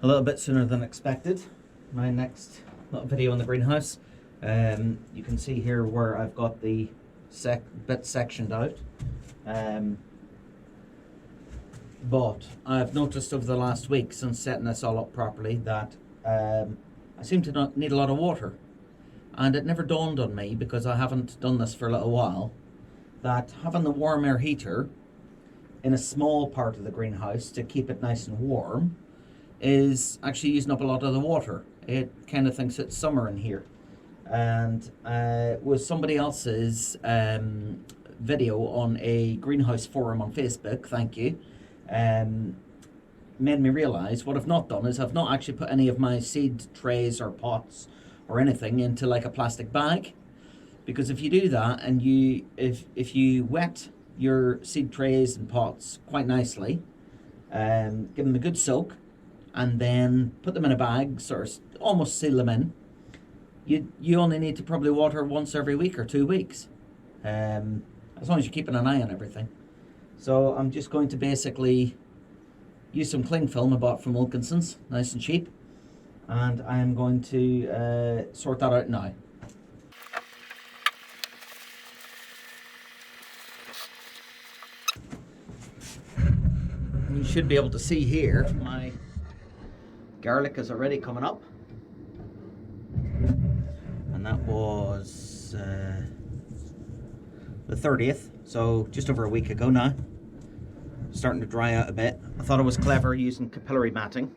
a little bit sooner than expected. My next little video in the greenhouse. You can see here where I've got the bit sectioned out. But I've noticed over the last week, since setting this all up properly, that I seem to not need a lot of water. And it never dawned on me, because I haven't done this for a little while, that having the warm air heater in a small part of the greenhouse to keep it nice and warm is actually using up a lot of the water. It kind of thinks it's summer in here. And with somebody else's video on a greenhouse forum on Facebook, thank you, made me realise what I've not done is I've not actually put any of my seed trays or pots or anything into like a plastic bag. Because if you do that, and if you wet your seed trays and pots quite nicely, give them a good soak, and then put them in a bag, sort of almost seal them in, you only need to probably water once every week or 2 weeks, as long as you're keeping an eye on everything. So I'm just going to basically use some cling film I bought from Wilkinson's, nice and cheap, and I am going to sort that out now. You should be able to see here, my garlic is already coming up. And that was the 30th, so just over a week ago now. Starting to dry out a bit. I thought it was clever using capillary matting.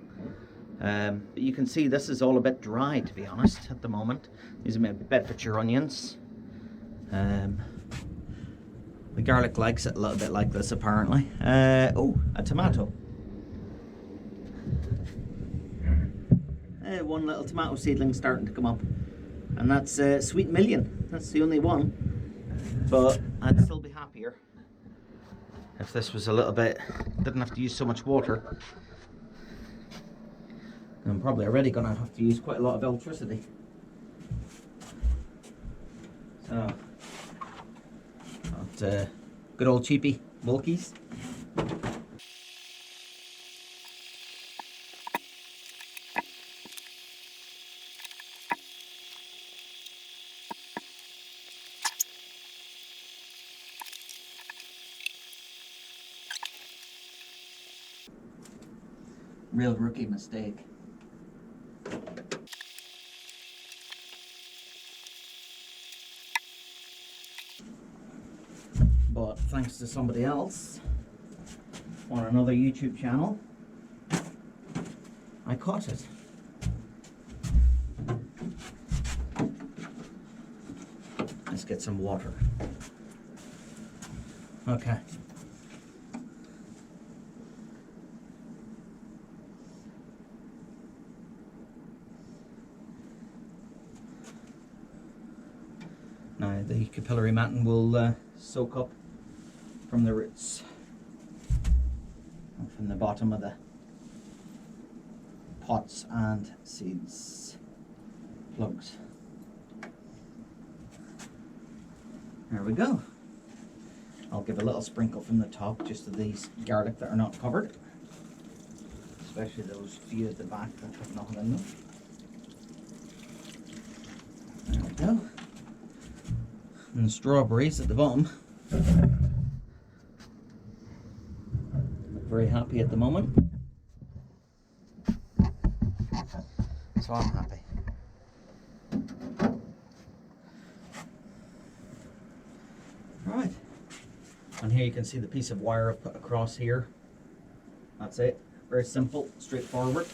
But you can see this is all a bit dry, to be honest, at the moment. These are my Bedfordshire onions. The garlic likes it a little bit like this, apparently. Oh, a tomato. One little tomato seedling starting to come up. And that's Sweet Million. That's the only one. But I'd still be happier if this was a little bit, didn't have to use so much water. I'm probably already going to have to use quite a lot of electricity. So, good old cheapy Wilkies. Real rookie mistake. But thanks to somebody else on another YouTube channel, I caught it. Let's get some water. Okay. Now the capillary matting will soak up from the roots and from the bottom of the pots and seeds plugs. There we go. I'll give a little sprinkle from the top just of these garlic that are not covered, especially those few at the back that have nothing in them. There we go. And the strawberries at the bottom. Very happy at the moment. So I'm happy. Right. And here you can see the piece of wire I've put across here. That's it. Very simple, straightforward.